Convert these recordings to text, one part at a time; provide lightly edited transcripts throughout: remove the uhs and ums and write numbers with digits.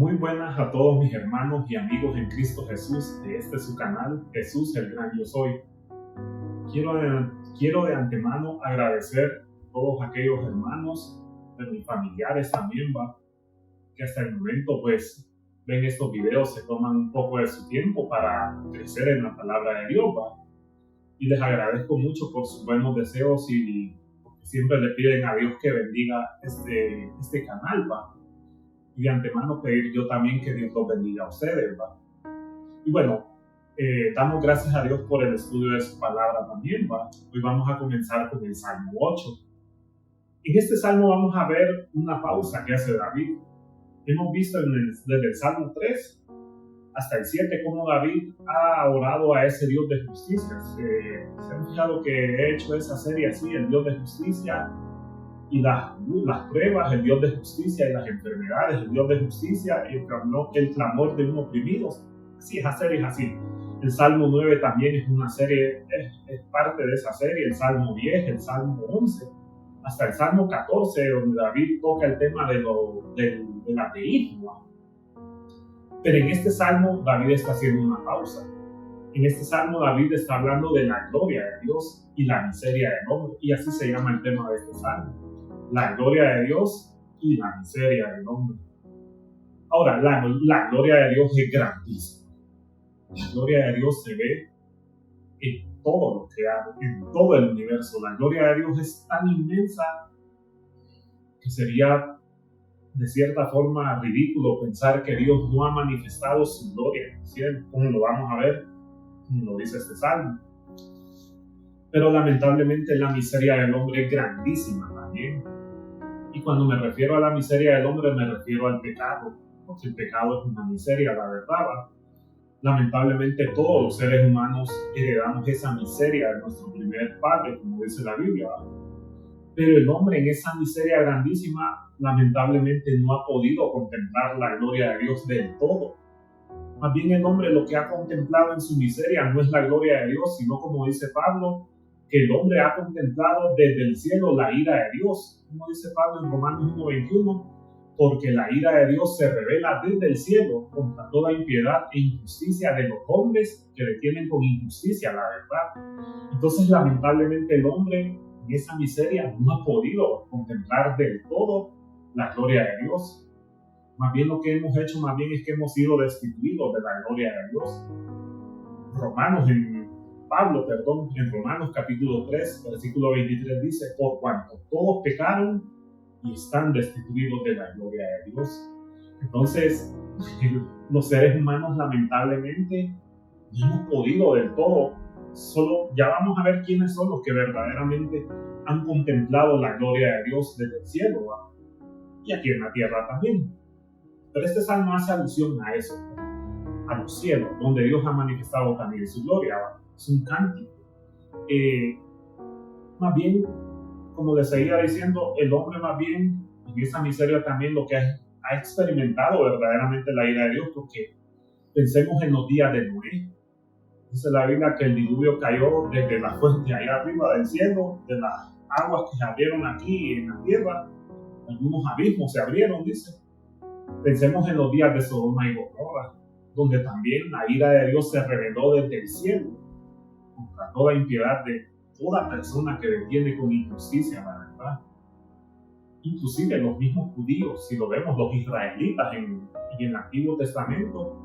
Muy buenas a todos mis hermanos y amigos en Cristo Jesús de este su canal, Jesús el Gran Yo Soy. Quiero de antemano agradecer a todos aquellos hermanos, de mis familiares también, que hasta el momento pues ven estos videos, se toman un poco de su tiempo para crecer en la palabra de Dios, y les agradezco mucho por sus buenos deseos y porque siempre le piden a Dios que bendiga este canal, y de antemano pedir yo también que Dios los bendiga a ustedes, Y bueno, damos gracias a Dios por el estudio de su palabra también, Hoy vamos a comenzar con el Salmo 8. En este Salmo vamos a ver una pausa que hace David. Hemos visto desde el Salmo 3 hasta el 7 cómo David ha orado a ese Dios de justicia. Se han fijado que he hecho esa serie así, el Dios de justicia y las pruebas, el Dios de justicia y las enfermedades, el Dios de justicia y el clamor de un oprimido. Así, esa serie es así. El Salmo 9 también es una serie, es parte de esa serie, el Salmo 10, el Salmo 11, hasta el Salmo 14, donde David toca el tema del ateísmo. Pero en este Salmo David está haciendo una pausa. En este Salmo David está hablando de la gloria de Dios y la miseria del hombre, y así se llama el tema de este Salmo. La gloria de Dios y la miseria del hombre. Ahora, la gloria de Dios es grandísima. La gloria de Dios se ve en todo lo creado, en todo el universo. La gloria de Dios es tan inmensa que sería de cierta forma ridículo pensar que Dios no ha manifestado su gloria en el cielo, como lo vamos a ver, como lo dice este Salmo. Pero lamentablemente la miseria del hombre es grandísima también. Y cuando me refiero a la miseria del hombre, me refiero al pecado, porque el pecado es una miseria, la verdad. Lamentablemente todos los seres humanos heredamos esa miseria de nuestro primer padre, como dice la Biblia. Pero el hombre en esa miseria grandísima, lamentablemente no ha podido contemplar la gloria de Dios del todo. Más bien el hombre lo que ha contemplado en su miseria no es la gloria de Dios, sino, como dice Pablo, que el hombre ha contemplado desde el cielo la ira de Dios, como dice Pablo en Romanos 1:21, porque la ira de Dios se revela desde el cielo contra toda impiedad e injusticia de los hombres que detienen con injusticia la verdad. Entonces, lamentablemente, el hombre en esa miseria no ha podido contemplar del todo la gloria de Dios. Más bien lo que hemos hecho, es que hemos sido destituidos de la gloria de Dios. En Romanos capítulo 3, versículo 23 dice, por cuanto todos pecaron y están destituidos de la gloria de Dios. Entonces, los seres humanos lamentablemente no hemos podido del todo. Solo ya vamos a ver quiénes son los que verdaderamente han contemplado la gloria de Dios desde el cielo, y aquí en la tierra también. Pero este salmo hace alusión a eso, a los cielos, donde Dios ha manifestado también su gloria. Es un cántico. Más bien, como les seguía diciendo, el hombre más bien en esa miseria también lo que ha experimentado verdaderamente la ira de Dios, porque pensemos en los días de Noé. Dice la Biblia que el diluvio cayó desde la fuente allá arriba del cielo, de las aguas que se abrieron aquí en la tierra, algunos abismos se abrieron, dice. Pensemos en los días de Sodoma y Gomorra, donde también la ira de Dios se reveló desde el cielo contra toda impiedad de toda persona que detiene con injusticia la verdad. Inclusive los mismos judíos, si lo vemos, los israelitas en el Antiguo Testamento,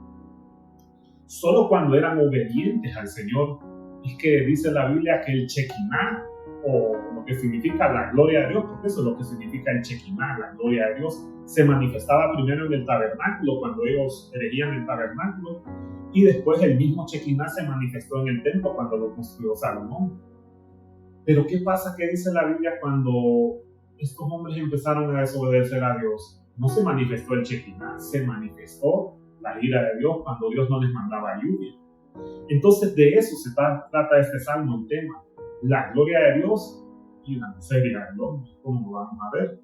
solo cuando eran obedientes al Señor es que dice la Biblia que el Shekinah, o lo que significa la gloria de Dios, porque eso es lo que significa el Shekinah, la gloria de Dios, se manifestaba primero en el tabernáculo, cuando ellos erigían el tabernáculo, y después el mismo Shekinah se manifestó en el templo cuando lo construyó Salomón. Pero ¿qué pasa? ¿Qué dice la Biblia cuando estos hombres empezaron a desobedecer a Dios? No se manifestó el Shekinah, se manifestó la ira de Dios cuando Dios no les mandaba lluvia. Entonces de eso se trata este salmo, el tema, la gloria de Dios y la miseria del hombre, como vamos a ver.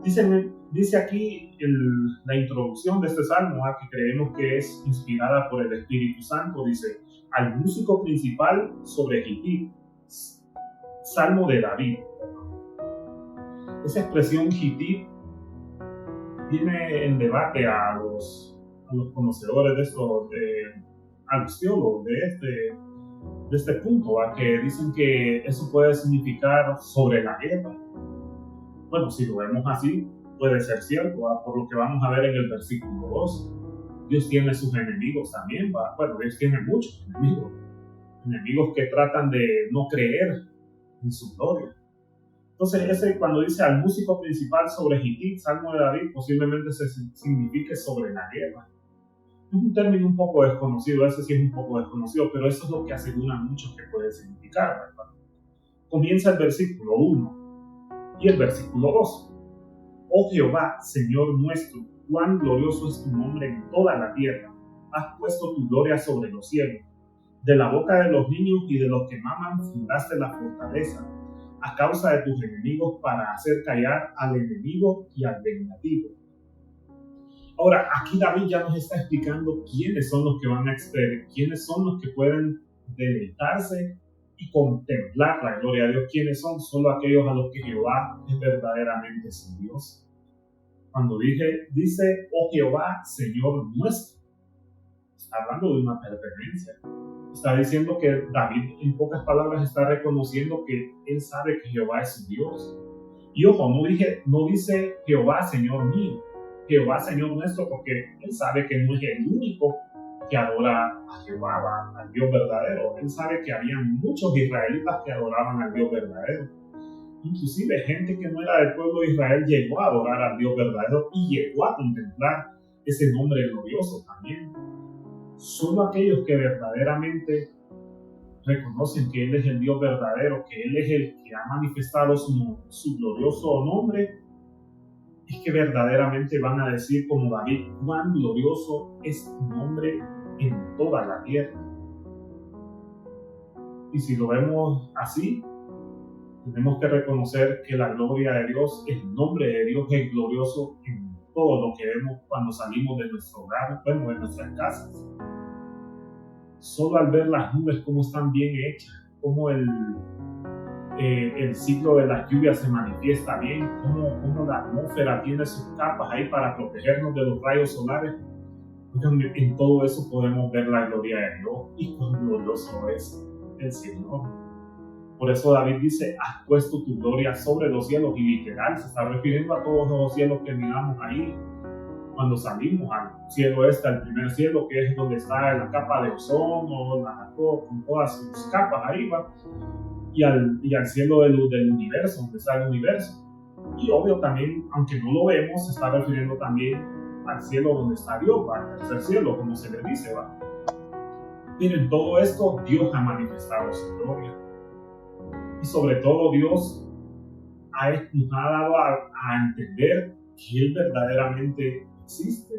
Dice aquí la introducción de este salmo, que creemos que es inspirada por el Espíritu Santo, dice, al músico principal sobre Gittith, salmo de David. Esa expresión Gittith tiene en debate a los conocedores de esto, a los teólogos de este punto, a que dicen que eso puede significar sobre la guerra. Bueno, si lo vemos así, puede ser cierto, por lo que vamos a ver en el versículo 2. Dios tiene sus enemigos también, bueno, Dios tiene muchos enemigos, enemigos que tratan de no creer en su gloria. Entonces, cuando dice al músico principal sobre Gittith, Salmo de David, posiblemente se signifique sobre la guerra. Es un término un poco desconocido, ese sí es un poco desconocido, pero eso es lo que aseguran muchos que puede significar, ¿verdad? Comienza el versículo 1 y el versículo 2. Oh Jehová, Señor nuestro, cuán glorioso es tu nombre en toda la tierra. Has puesto tu gloria sobre los cielos. De la boca de los niños y de los que maman fundaste la fortaleza, a causa de tus enemigos, para hacer callar al enemigo y al vengativo. Ahora, aquí David ya nos está explicando quiénes son los que van a experimentar, quiénes son los que pueden deleitarse y contemplar la gloria de Dios. ¿Quiénes son? Solo aquellos a los que Jehová es verdaderamente su Dios. Cuando dice, oh Jehová, Señor nuestro, está hablando de una pertenencia. Está diciendo que David, en pocas palabras, está reconociendo que él sabe que Jehová es su Dios. Y ojo, no dice Jehová, Señor mío, Jehová, Señor nuestro, porque él sabe que no es el único que adora a Jehová, al Dios verdadero. Él sabe que había muchos israelitas que adoraban al Dios verdadero. Inclusive gente que no era del pueblo de Israel llegó a adorar al Dios verdadero y llegó a contemplar ese nombre glorioso también. Solo aquellos que verdaderamente reconocen que Él es el Dios verdadero, que Él es el que ha manifestado su glorioso nombre, es que verdaderamente van a decir como David, cuán glorioso es tu nombre en toda la tierra. Y si lo vemos así, tenemos que reconocer que la gloria de Dios, el nombre de Dios es glorioso en todo lo que vemos cuando salimos de nuestro hogar, bueno, de nuestras casas. Solo al ver las nubes cómo están bien hechas, cómo el ciclo de las lluvias se manifiesta bien, cómo la atmósfera tiene sus capas ahí para protegernos de los rayos solares. En todo eso podemos ver la gloria de Dios y cuán glorioso es el Señor. Por eso David dice, has puesto tu gloria sobre los cielos, y literal se está refiriendo a todos los cielos que miramos ahí. Cuando salimos al cielo al primer cielo, que es donde está la capa de ozono, con todas sus capas ahí, ¿va? Y al cielo del universo, donde está el universo. Y obvio también, aunque no lo vemos, se está refiriendo también al cielo donde está Dios, ¿va? Al tercer cielo, como se le dice, ¿va? Pero en todo esto, Dios ha manifestado su gloria. Y sobre todo, Dios nos ha dado a entender que Él verdaderamente existe.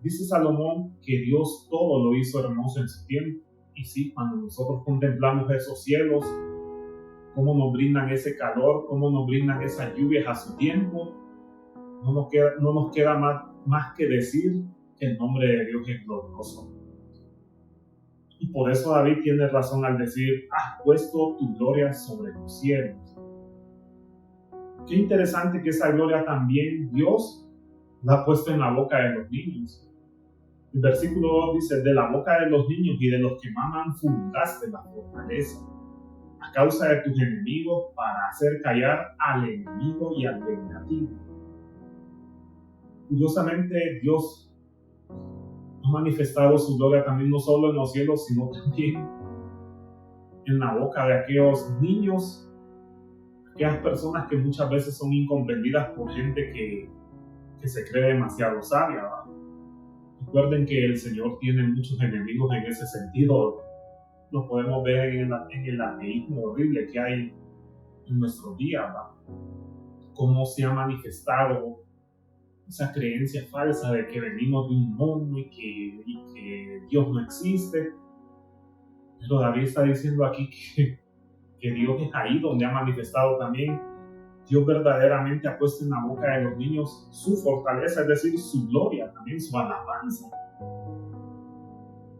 Dice Salomón que Dios todo lo hizo hermoso en su tiempo. Y sí, cuando nosotros contemplamos esos cielos, cómo nos brindan ese calor, cómo nos brindan esas lluvias a su tiempo, no nos queda más que decir que el nombre de Dios es glorioso. Y por eso David tiene razón al decir, has puesto tu gloria sobre los cielos. Qué interesante que esa gloria también Dios la ha puesto en la boca de los niños. El versículo 2 dice, de la boca de los niños y de los que maman fundaste la fortaleza, a causa de tus enemigos, para hacer callar al enemigo y al vengativo. Curiosamente, Dios ha manifestado su gloria también no solo en los cielos, sino también en la boca de aquellos niños, aquellas personas que muchas veces son incomprendidas por gente que se cree demasiado sabia, ¿verdad? Recuerden que el Señor tiene muchos enemigos en ese sentido. Lo podemos ver en el ateísmo horrible que hay en nuestros días, ¿verdad? Cómo se ha manifestado esa creencia falsa de que venimos de un mundo y que Dios no existe. Pero David está diciendo aquí que Dios es ahí donde ha manifestado también. Dios verdaderamente ha puesto en la boca de los niños su fortaleza, es decir, su gloria, también su alabanza.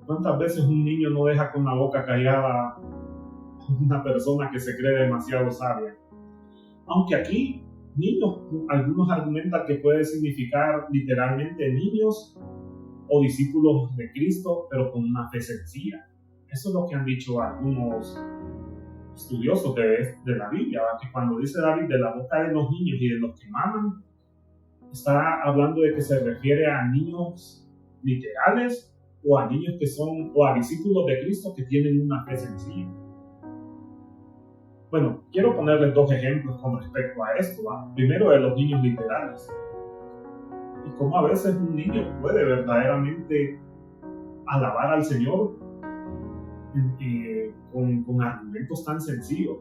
¿Cuántas veces un niño no deja con la boca callada a una persona que se cree demasiado sabia? Aunque aquí niños, algunos argumentan que puede significar literalmente niños o discípulos de Cristo, pero con una fe sencilla. Eso es lo que han dicho algunos estudiosos de la Biblia, ¿verdad? Que cuando dice David de la boca de los niños y de los que maman, está hablando de que se refiere a niños literales o a niños que son, o a discípulos de Cristo que tienen una fe sencilla. Bueno, quiero ponerles dos ejemplos con respecto a esto, ¿va? Primero, de los niños literales. Y cómo a veces un niño puede verdaderamente alabar al Señor con argumentos tan sencillos.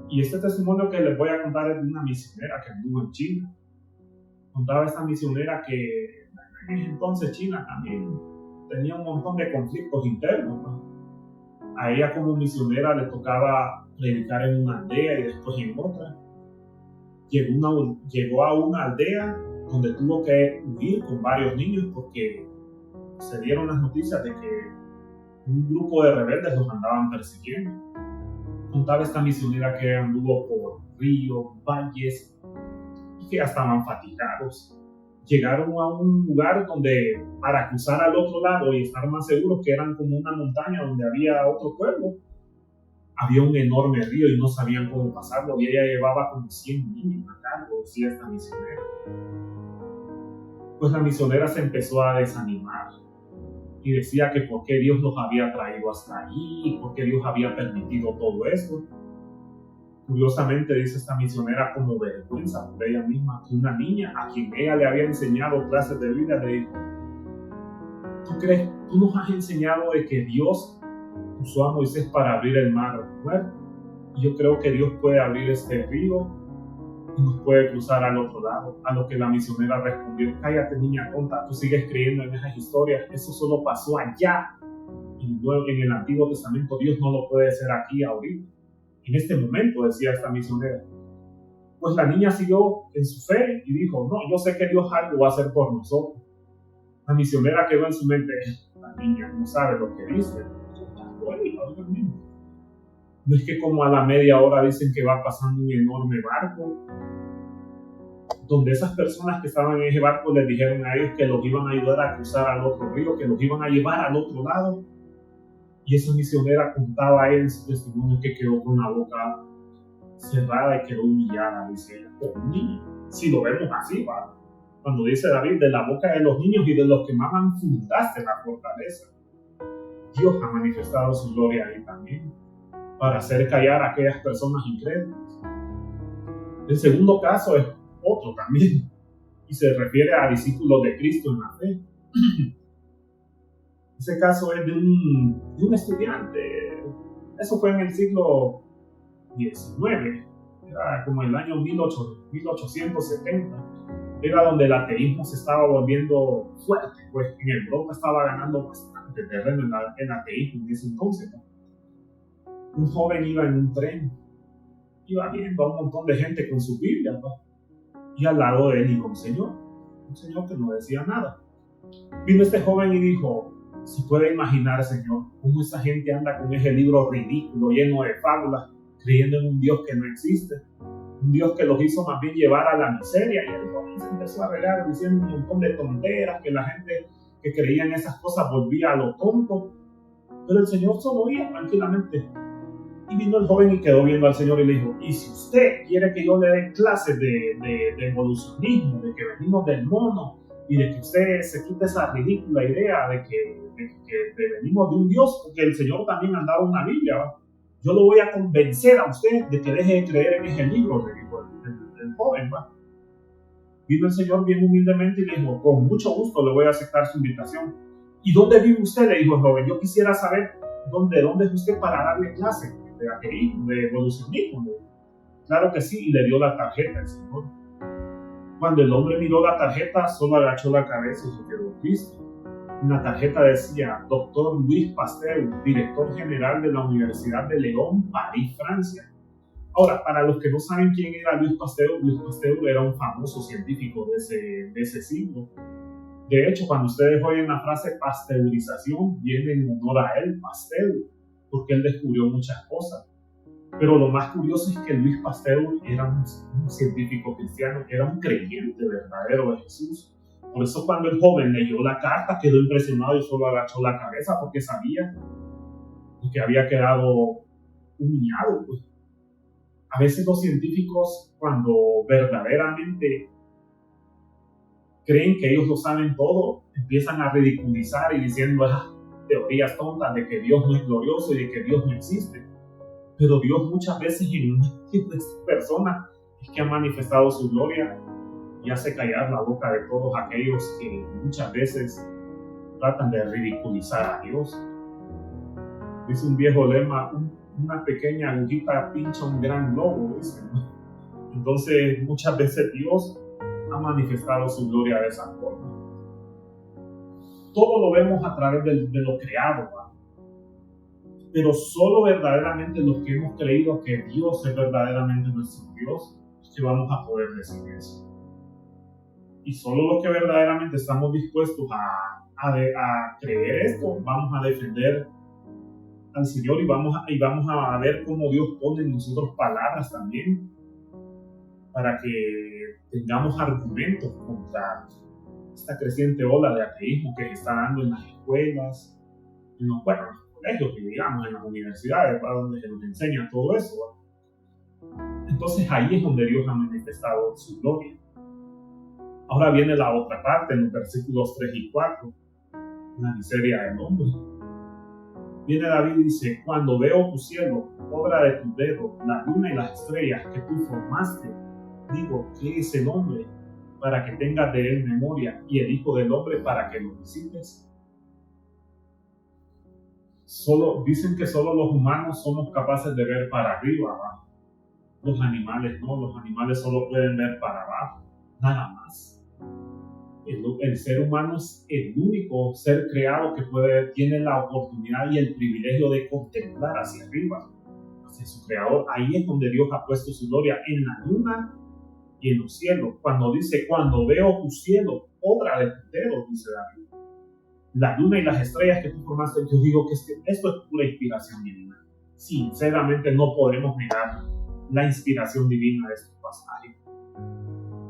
Y este testimonio que les voy a contar es de una misionera que anduvo en China. Contaba esta misionera que en ese entonces China también tenía un montón de conflictos internos, ¿no? A ella como misionera le tocaba predicar en una aldea y después en otra. Llegó a una aldea donde tuvo que huir con varios niños porque se dieron las noticias de que un grupo de rebeldes los andaban persiguiendo. Contaba esta misionera que anduvo por ríos, valles y que ya estaban fatigados. Llegaron a un lugar donde, para cruzar al otro lado y estar más seguros, que eran como una montaña donde había otro pueblo, había un enorme río y no sabían cómo pasarlo, y ella llevaba como 100 niños a cargo, decía esta misionera. Pues la misionera se empezó a desanimar y decía que por qué Dios los había traído hasta ahí, por qué Dios había permitido todo eso. Curiosamente, dice esta misionera, como vergüenza por ella misma, que una niña a quien ella le había enseñado clases de Biblia le dijo: ¿tú crees? ¿Tú nos has enseñado de que Dios usó a Moisés para abrir el mar muerto? Y yo creo que Dios puede abrir este río y nos puede cruzar al otro lado. A lo que la misionera respondió: cállate, niña tonta, tú sigues creyendo en esas historias, eso solo pasó allá. En el Antiguo Testamento Dios no lo puede hacer aquí ahorita. En este momento, decía esta misionera. Pues la niña siguió en su fe y dijo: no, yo sé que Dios algo va a hacer por nosotros. La misionera quedó en su mente: la niña no sabe lo que dice. No es que como a la media hora dicen que va pasando un enorme barco, donde esas personas que estaban en ese barco les dijeron a ellos que los iban a ayudar a cruzar al otro río, que los iban a llevar al otro lado. Y esa misionera contaba a él en su testimonio que quedó con la boca cerrada y quedó humillada, dice ella, por un niño. Si lo vemos así, ¿va? Cuando dice David, de la boca de los niños y de los que maman fundaste la fortaleza. Dios ha manifestado su gloria ahí también, para hacer callar a aquellas personas incrédulas. El segundo caso es otro también, y se refiere a discípulos de Cristo en la fe. Ese caso es de un estudiante. Eso fue en el siglo XIX, era como el año 1870. Era donde el ateísmo se estaba volviendo fuerte, pues en Europa estaba ganando bastante terreno el ateísmo en ese entonces, ¿no? Un joven iba en un tren, iba viendo a un montón de gente con su Biblia, ¿no? Y al lado de él iba un señor que no decía nada. Vino este joven y dijo: ¿se puede imaginar, Señor, cómo esa gente anda con ese libro ridículo, lleno de fábulas, creyendo en un Dios que no existe? Un Dios que los hizo más bien llevar a la miseria. Y el joven se empezó a regar diciendo un montón de tonteras, que la gente que creía en esas cosas volvía a lo tonto. Pero el Señor solo oía tranquilamente. Y vino el joven y quedó viendo al Señor y le dijo: ¿y si usted quiere que yo le dé clases de evolucionismo, de que venimos del mono, y de que usted se quite esa ridícula idea de que venimos de un Dios, porque el Señor también andaba una Biblia, ¿va? Yo lo voy a convencer a usted de que deje de creer en ese libro, le dijo el joven, ¿va? Vino el Señor bien humildemente y le dijo: con mucho gusto le voy a aceptar su invitación. ¿Y dónde vive usted?, le dijo el joven. Yo quisiera saber dónde es usted para darle clase de ateísmo, de evolucionismo. Claro que sí, y le dio la tarjeta al Señor. Cuando el hombre miró la tarjeta, solo agachó la cabeza y se quedó triste. La tarjeta decía: Dr. Luis Pasteur, director general de la Universidad de León, París, Francia. Ahora, para los que no saben quién era Luis Pasteur era un famoso científico de ese siglo. De hecho, cuando ustedes oyen la frase pasteurización, viene en honor a él, Pasteur, porque él descubrió muchas cosas. Pero lo más curioso es que Luis Pasteur era un científico cristiano, era un creyente verdadero de Jesús. Por eso cuando el joven leyó la carta quedó impresionado y solo agachó la cabeza porque sabía que había quedado humillado. Pues. A veces los científicos, cuando verdaderamente creen que ellos lo saben todo, empiezan a ridiculizar y diciendo teorías tontas de que Dios no es glorioso y de que Dios no existe. Pero Dios muchas veces en esta persona es que ha manifestado su gloria y hace callar la boca de todos aquellos que muchas veces tratan de ridiculizar a Dios. Dice un viejo lema, una pequeña agujita pincha un gran globo, dice, ¿no? Entonces muchas veces Dios ha manifestado su gloria de esa forma. Todo lo vemos a través de lo creado, ¿va? Pero solo verdaderamente los que hemos creído que Dios es verdaderamente nuestro Dios, es que vamos a poder decir eso. Y solo los que verdaderamente estamos dispuestos a creer esto, vamos a defender al Señor y vamos a ver cómo Dios pone en nosotros palabras también para que tengamos argumentos contra esta creciente ola de ateísmo que se está dando en las escuelas, en los colegios, digamos, en las universidades, para donde se nos enseña todo eso. Entonces ahí es donde Dios ha manifestado su gloria. Ahora viene la otra parte, en los versículos 3 y 4, la miseria del hombre. Viene David y dice, cuando veo tu cielo, obra de tu dedo, la luna y las estrellas que tú formaste, digo, ¿qué es el hombre para que tengas de él memoria y el hijo del hombre para que lo visites? Dicen que solo los humanos somos capaces de ver para arriba, abajo. Los animales no, los animales solo pueden ver para abajo, nada más. El ser humano es el único ser creado que tiene la oportunidad y el privilegio de contemplar hacia arriba, hacia su creador. Ahí es donde Dios ha puesto su gloria, en la luna y en los cielos. Cuando dice, cuando veo tu cielo, obra de tu dedo, dice David. La luna y las estrellas que tú formaste, yo digo que esto es pura inspiración divina. Sinceramente no podemos negar la inspiración divina de estos pasajes.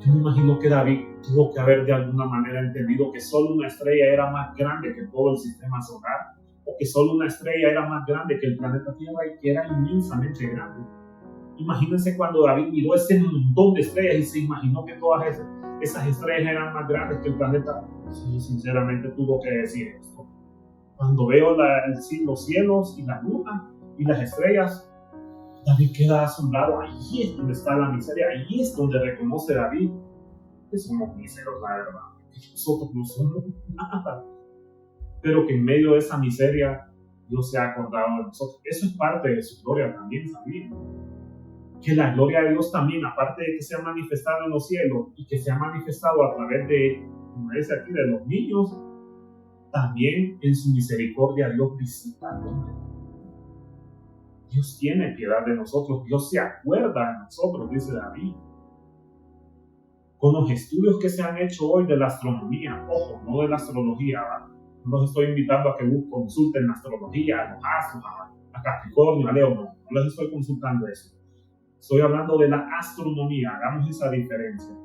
Yo me imagino que David tuvo que haber de alguna manera entendido que solo una estrella era más grande que todo el sistema solar, o que solo una estrella era más grande que el planeta Tierra y que era inmensamente grande. Imagínense cuando David miró ese montón de estrellas y se imaginó que todas esas estrellas eran más grandes que el planeta. Sí, sinceramente tuvo que decir esto. Cuando veo los cielos y la luna y las estrellas, David queda asombrado. Ahí es donde está la miseria, ahí es donde reconoce David que somos míseros, la verdad. Nosotros no somos nada. Pero que en medio de esa miseria Dios se ha acordado de nosotros. Eso es parte de su gloria también, ¿sabían? Que la gloria de Dios también, aparte de que se ha manifestado en los cielos y que se ha manifestado a través de, como dice aquí, de los niños, también en su misericordia Dios visita al hombre. Dios tiene piedad de nosotros, Dios se acuerda de nosotros, dice David. Con los estudios que se han hecho hoy de la astronomía, ojo, no de la astrología, no los estoy invitando a que consulten la astrología, a los astros, a Capricornio, a Leo, no les estoy consultando eso. Estoy hablando de la astronomía, hagamos esa diferencia.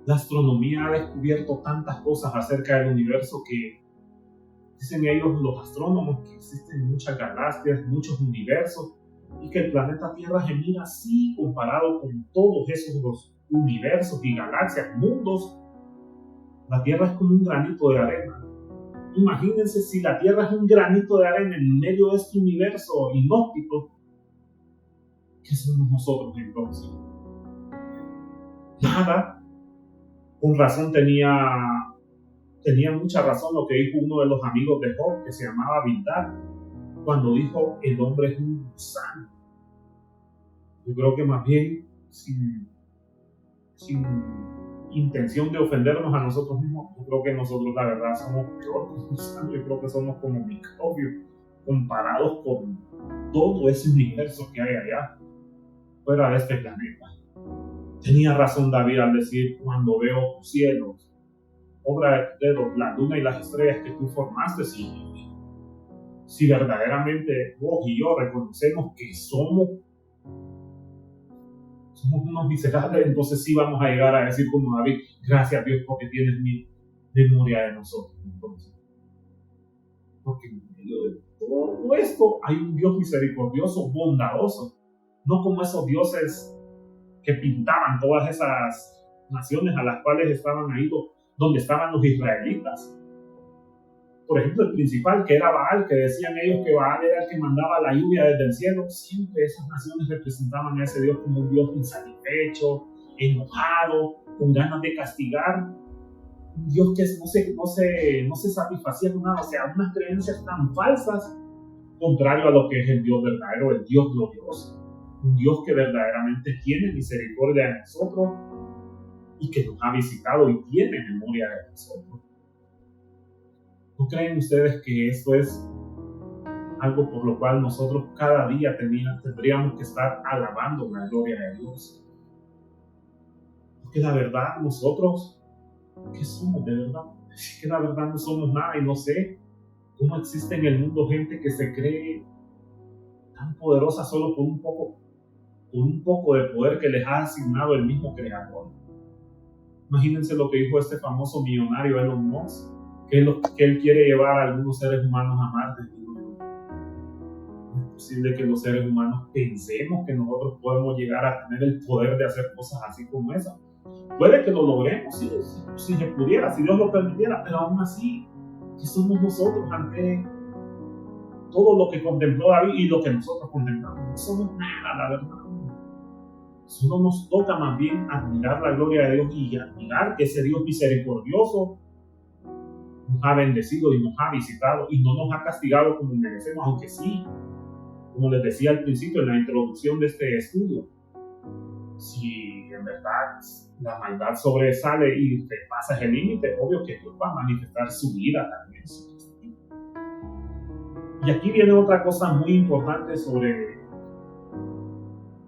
La astronomía ha descubierto tantas cosas acerca del universo que dicen ellos, los astrónomos, que existen muchas galaxias, muchos universos, y que el planeta Tierra se mira así comparado con todos esos universos y galaxias, mundos. La Tierra es como un granito de arena. Imagínense si la Tierra es un granito de arena en medio de este universo inhóspito. ¿Qué somos nosotros entonces? Nada. Con razón tenía mucha razón lo que dijo uno de los amigos de Job, que se llamaba Bildad, cuando dijo, el hombre es un gusano. Yo creo que más bien, sin intención de ofendernos a nosotros mismos, yo creo que nosotros la verdad somos peor que un gusano. Yo creo que somos como microbios comparados con todo ese universo que hay allá, fuera de este planeta. Tenía razón David al decir, cuando veo tus cielos, obra de tus dedos, la luna y las estrellas que tú formaste, sí, si verdaderamente vos y yo reconocemos que somos unos miserables, entonces sí vamos a llegar a decir como David, gracias a Dios porque tienes mi memoria de nosotros. Entonces, porque en medio de todo esto hay un Dios misericordioso, bondadoso, no como esos dioses que pintaban todas esas naciones a las cuales estaban ahí, donde estaban los israelitas. Por ejemplo, el principal, que era Baal, que decían ellos que Baal era el que mandaba la lluvia desde el cielo. Siempre esas naciones representaban a ese Dios como un Dios insatisfecho, enojado, con ganas de castigar. Un Dios que no se satisfacía con nada. O sea, unas creencias tan falsas, contrario a lo que es el Dios verdadero, el Dios glorioso. Un Dios que verdaderamente tiene misericordia de nosotros y que nos ha visitado y tiene memoria de nosotros. ¿No creen ustedes que esto es algo por lo cual nosotros cada día tendríamos que estar alabando la gloria de Dios? Porque la verdad, nosotros, ¿qué somos de verdad? Es que la verdad no somos nada y no sé cómo existe en el mundo gente que se cree tan poderosa solo por un poco de poder que les ha asignado el mismo Creador. Imagínense lo que dijo este famoso millonario Elon Musk, que él quiere llevar a algunos seres humanos a Marte. No es posible que los seres humanos pensemos que nosotros podemos llegar a tener el poder de hacer cosas así como esa. Puede que lo logremos, sí, si se pudiera, si Dios lo permitiera, pero aún así, ¿qué somos nosotros ante todo lo que contempló David y lo que nosotros contemplamos? No somos nada, la verdad. Solo nos toca más bien admirar la gloria de Dios y admirar que ese Dios misericordioso nos ha bendecido y nos ha visitado y no nos ha castigado como merecemos, aunque sí, como les decía al principio en la introducción de este estudio, si en verdad la maldad sobresale y repasa el límite, obvio que Dios va a manifestar su ira también. Y aquí viene otra cosa muy importante sobre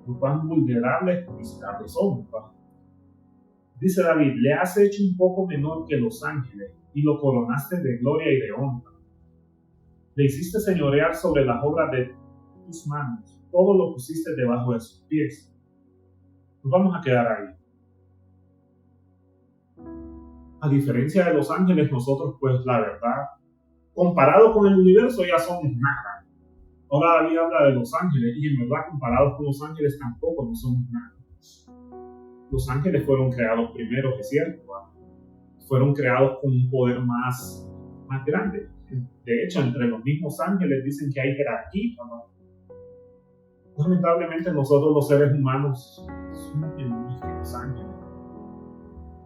lo cuán vulnerables y miserables somos. Dice David, le has hecho un poco menor que los ángeles y lo coronaste de gloria y de honra. Le hiciste señorear sobre las obras de tus manos, todo lo pusiste debajo de sus pies. Nos vamos a quedar ahí. A diferencia de los ángeles, nosotros, pues la verdad, comparado con el universo ya somos nada. Ahora David habla de los ángeles y en verdad comparados con los ángeles tampoco no somos nada. Los ángeles fueron creados primero, es cierto. Fueron creados con un poder más grande. De hecho, entre los mismos ángeles dicen que hay jerarquía, ¿no? Lamentablemente nosotros los seres humanos somos menores que los ángeles.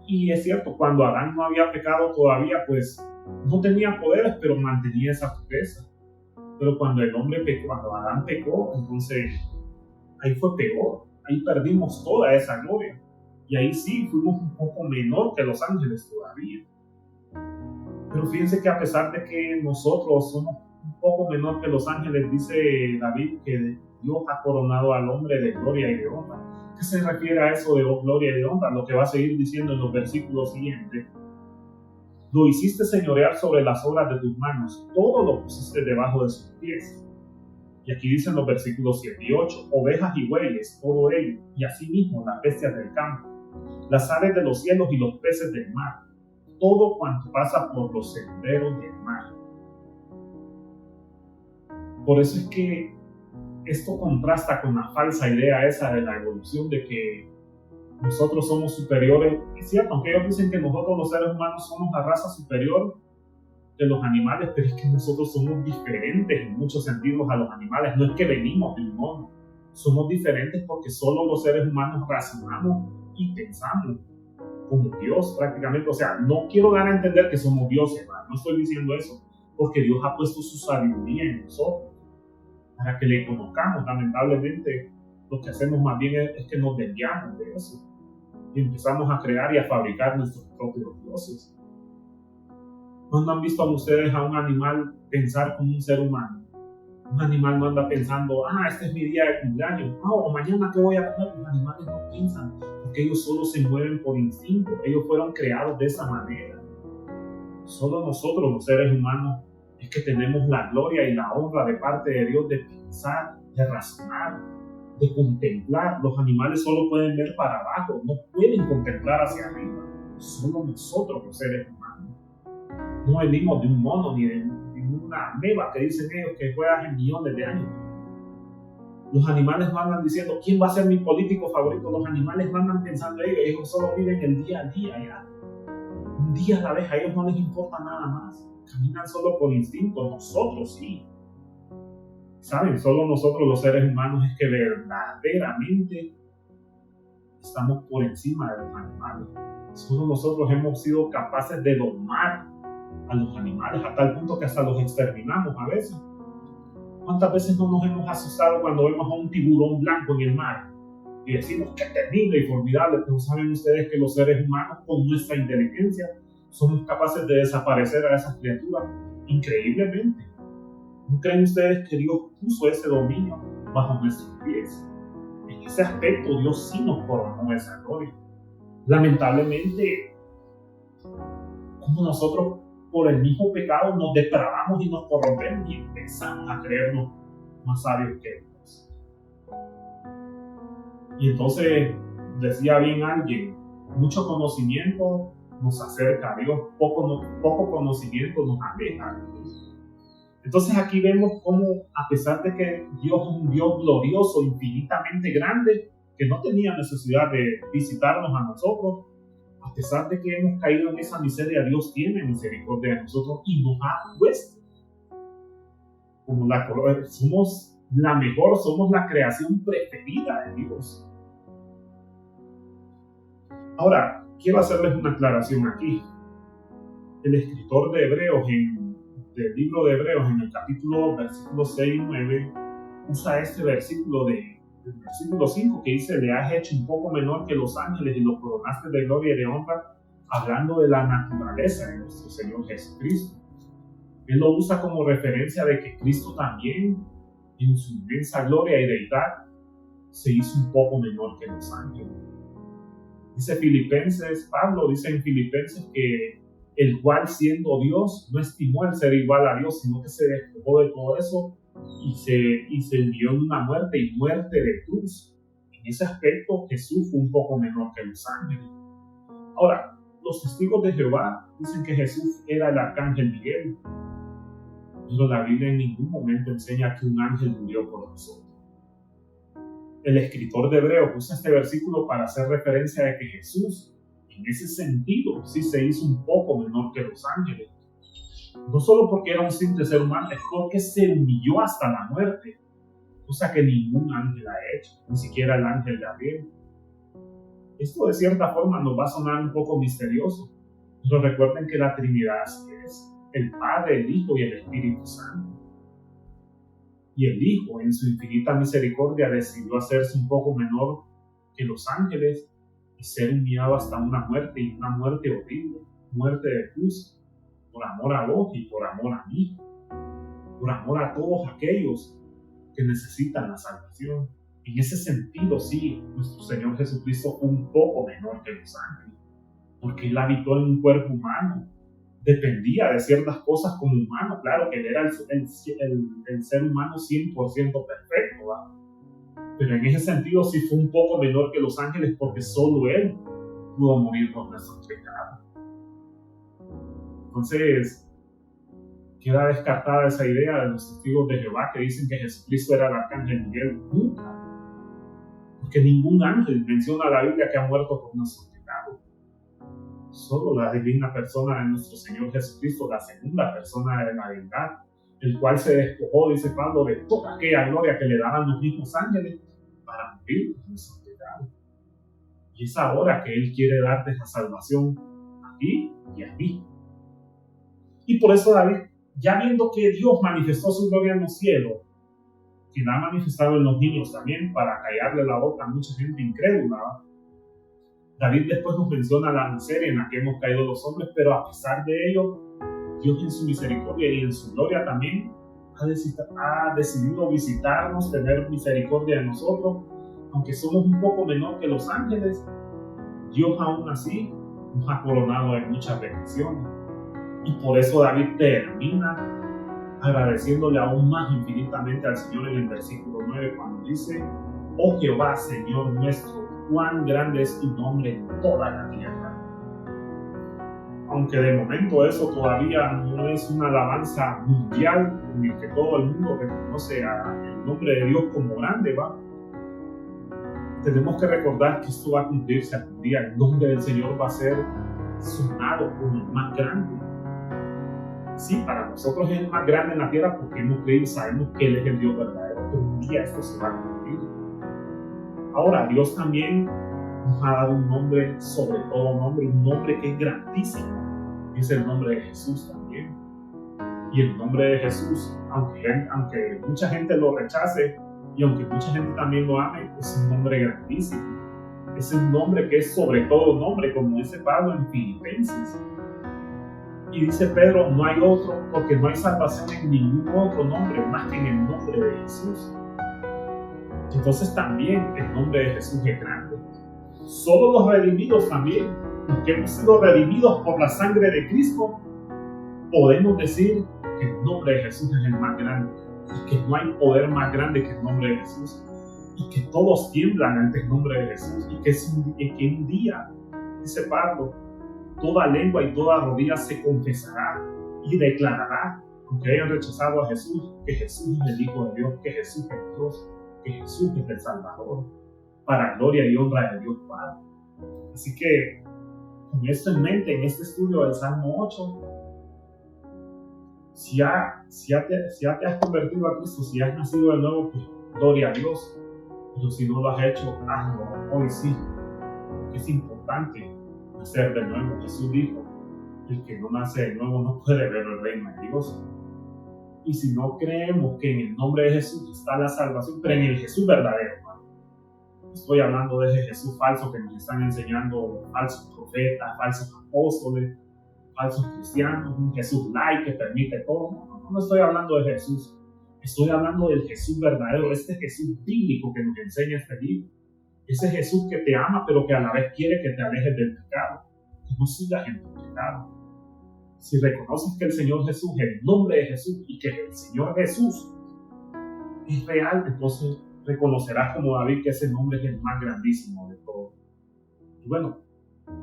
Y es cierto, cuando Adán no había pecado todavía, pues no tenía poderes, pero mantenía esa pureza. Pero cuando cuando Adán pecó, entonces ahí fue peor. Ahí perdimos toda esa gloria. Y ahí sí fuimos un poco menor que los ángeles todavía. Pero fíjense que a pesar de que nosotros somos un poco menor que los ángeles, dice David que Dios ha coronado al hombre de gloria y de honra. ¿Qué se refiere a eso de gloria y de honra? Lo que va a seguir diciendo en los versículos siguientes. Lo hiciste señorear sobre las obras de tus manos, todo lo pusiste debajo de sus pies. Y aquí dicen los versículos 7 y 8, ovejas y bueyes, todo ello, y asimismo las bestias del campo, las aves de los cielos y los peces del mar, todo cuanto pasa por los senderos del mar. Por eso es que esto contrasta con la falsa idea esa de la evolución de que nosotros somos superiores. Es cierto, aunque ellos dicen que nosotros los seres humanos somos la raza superior de los animales, pero es que nosotros somos diferentes en muchos sentidos a los animales. No es que venimos de un mono, somos diferentes porque solo los seres humanos razonamos y pensamos como Dios prácticamente. O sea, no quiero dar a entender que somos dioses, ¿verdad? No estoy diciendo eso, porque Dios ha puesto su sabiduría en nosotros para que le conozcamos. Lamentablemente lo que hacemos más bien es que nos desviamos de eso y empezamos a crear y a fabricar nuestros propios dioses. ¿No han visto a ustedes a un animal pensar como un ser humano? Un animal no anda pensando, este es mi día de cumpleaños, o mañana qué voy a comer. Los animales no piensan, porque ellos solo se mueven por instinto. Ellos fueron creados de esa manera. Solo nosotros, los seres humanos, es que tenemos la gloria y la honra de parte de Dios de pensar, de razonar, de contemplar. Los animales solo pueden ver para abajo, no pueden contemplar hacia arriba. Solo nosotros, los seres humanos. No venimos de un mono ni de una ameba que dicen ellos que fue hace millones de años. Los animales no andan diciendo quién va a ser mi político favorito. Los animales no andan pensando ellos solo viven el día a día. Ya. Un día a la vez, a ellos no les importa nada más. Caminan solo por instinto. Nosotros sí. ¿Saben? Solo nosotros los seres humanos es que verdaderamente estamos por encima de los animales. Solo nosotros hemos sido capaces de domar a los animales a tal punto que hasta los exterminamos a veces. ¿Cuántas veces no nos hemos asustado cuando vemos a un tiburón blanco en el mar y decimos qué terrible y formidable? Pero saben ustedes que los seres humanos con nuestra inteligencia somos capaces de desaparecer a esas criaturas increíblemente. ¿No creen ustedes que Dios puso ese dominio bajo nuestros pies? En ese aspecto Dios sí nos coronó esa gloria. Lamentablemente, como nosotros por el mismo pecado nos depravamos y nos corrompemos y empezamos a creernos más sabios que Dios. Y entonces, decía bien alguien, mucho conocimiento nos acerca a Dios, poco conocimiento nos aleja a Dios. Entonces aquí vemos cómo, a pesar de que Dios es un Dios glorioso, infinitamente grande, que no tenía necesidad de visitarnos a nosotros, a pesar de que hemos caído en esa miseria, Dios tiene misericordia de nosotros y nos ha puesto como somos la mejor, somos la creación preferida de Dios. Ahora, quiero hacerles una aclaración aquí. El escritor de Hebreos, del libro de Hebreos, en el capítulo versículos 6 y 9, usa este versículo del versículo 5 que dice: le has hecho un poco menor que los ángeles y lo coronaste de gloria y de honra, hablando de la naturaleza de nuestro Señor Jesucristo. Él lo usa como referencia de que Cristo también, en su inmensa gloria y deidad, se hizo un poco menor que los ángeles. Dice Pablo dice en Filipenses que el cual, siendo Dios, no estimó el ser igual a Dios, sino que se despojó de todo eso y se envió en una muerte y muerte de cruz. En ese aspecto, Jesús fue un poco menor que los ángeles. Ahora, los testigos de Jehová dicen que Jesús era el arcángel Miguel, pero la Biblia en ningún momento enseña que un ángel murió por nosotros. El escritor de Hebreos usa este versículo para hacer referencia de que Jesús, en ese sentido, sí se hizo un poco menor que los ángeles. No solo porque era un simple ser humano, es porque se humilló hasta la muerte, cosa que ningún ángel ha hecho, ni siquiera el ángel Gabriel. Esto de cierta forma nos va a sonar un poco misterioso, pero recuerden que la Trinidad es el Padre, el Hijo y el Espíritu Santo. Y el Hijo, en su infinita misericordia, decidió hacerse un poco menor que los ángeles y ser humillado hasta una muerte, y una muerte horrible, muerte de cruz, por amor a vos y por amor a mí, por amor a todos aquellos que necesitan la salvación. En ese sentido, sí, nuestro Señor Jesucristo fue un poco menor que los ángeles, porque Él habitó en un cuerpo humano, dependía de ciertas cosas como humano. Claro que Él era el ser humano 100% perfecto, ¿verdad? Pero en ese sentido sí fue un poco menor que los ángeles, porque solo Él pudo morir por nuestros pecados. Entonces, queda descartada esa idea de los testigos de Jehová que dicen que Jesucristo era el arcángel Miguel. Nunca. Porque ningún ángel menciona la Biblia que ha muerto por nuestros pecados. Solo la divina persona de nuestro Señor Jesucristo, la segunda persona de la deidad, el cual se despojó, dice Pablo, de toda aquella gloria que le daban los mismos ángeles para morir por nuestros pecados. Y es ahora que Él quiere darte esa salvación a ti y a mí. Y por eso David, ya viendo que Dios manifestó su gloria en los cielos, que la ha manifestado en los niños también para callarle la boca a mucha gente incrédula, David después nos menciona la miseria en la que hemos caído los hombres, pero a pesar de ello, Dios en su misericordia y en su gloria también ha decidido visitarnos, tener misericordia de nosotros. Aunque somos un poco menor que los ángeles, Dios aún así nos ha coronado de muchas bendiciones. Y por eso David termina agradeciéndole aún más infinitamente al Señor en el versículo 9 cuando dice: oh Jehová, Señor nuestro, cuán grande es tu nombre en toda la tierra. Aunque de momento eso todavía no es una alabanza mundial en el que todo el mundo reconoce el nombre de Dios como grande, ¿va? Tenemos que recordar que esto va a cumplirse algún día. El nombre del Señor va a ser sonado como el más grande. Sí, para nosotros es el más grande en la tierra porque hemos creído y sabemos que Él es el Dios verdadero, pero un día esto se va a cumplir. Ahora, Dios también nos ha dado un nombre sobre todo nombre, un nombre que es grandísimo, y es el nombre de Jesús también. Y el nombre de Jesús, aunque mucha gente lo rechace y aunque mucha gente también lo ame, es un nombre grandísimo. Es un nombre que es sobre todo nombre, como dice Pablo en Filipenses. Y dice Pedro: no hay otro, porque no hay salvación en ningún otro nombre más que en el nombre de Jesús. Entonces también el nombre de Jesús es grande. Solo los redimidos también, los que hemos sido redimidos por la sangre de Cristo, podemos decir que el nombre de Jesús es el más grande y que no hay poder más grande que el nombre de Jesús y que todos tiemblan ante el nombre de Jesús y que un día, dice Pablo, toda lengua y toda rodilla se confesará y declarará, aunque hayan rechazado a Jesús, que Jesús es el Hijo de Dios, que Jesús es Dios, que Jesús es el Salvador, para gloria y honra de Dios Padre. Así que, con esto en mente, en este estudio del Salmo 8, si ya te has convertido a Cristo, si has nacido de nuevo, pues gloria a Dios. Pero si no lo has hecho, hazlo hoy sí, porque es importante nacer de nuevo. Jesús dijo: el que no nace de nuevo no puede ver el reino de Dios. Y si no creemos que en el nombre de Jesús está la salvación, pero en el Jesús verdadero, ¿no? Estoy hablando de ese Jesús falso que nos están enseñando falsos profetas, falsos apóstoles, falsos cristianos, un Jesús light que permite todo. No estoy hablando de Jesús. Estoy hablando del Jesús verdadero, este Jesús bíblico que nos enseña este libro. Ese Jesús que te ama, pero que a la vez quiere que te alejes del pecado, que no sigas en tu pecado. Si reconoces que el Señor Jesús, el nombre de Jesús, y que el Señor Jesús es real, entonces reconocerás como David que ese nombre es el más grandísimo de todos. Y bueno,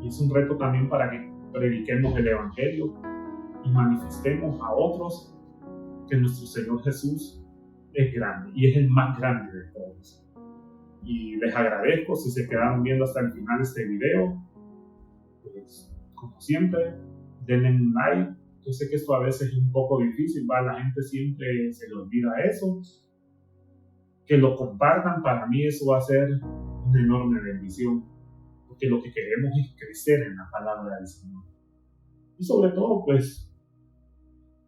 es un reto también para que prediquemos el Evangelio y manifestemos a otros que nuestro Señor Jesús es grande y es el más grande de todos. Y les agradezco si se quedaron viendo hasta el final de este video. Pues, como siempre, denle un like. Yo sé que esto a veces es un poco difícil, ¿va? La gente siempre se le olvida eso. Que lo compartan, para mí eso va a ser una enorme bendición, porque lo que queremos es crecer en la palabra del Señor. Y sobre todo, pues,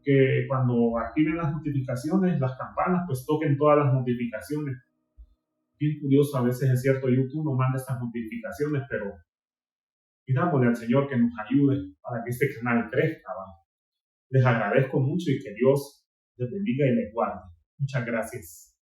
que cuando activen las notificaciones, las campanas, pues toquen todas las notificaciones. Bien curioso, a veces es cierto, YouTube no manda estas notificaciones, pero pidámosle al Señor que nos ayude para que este canal crezca, ¿va? Les agradezco mucho y que Dios les bendiga y les guarde. Muchas gracias.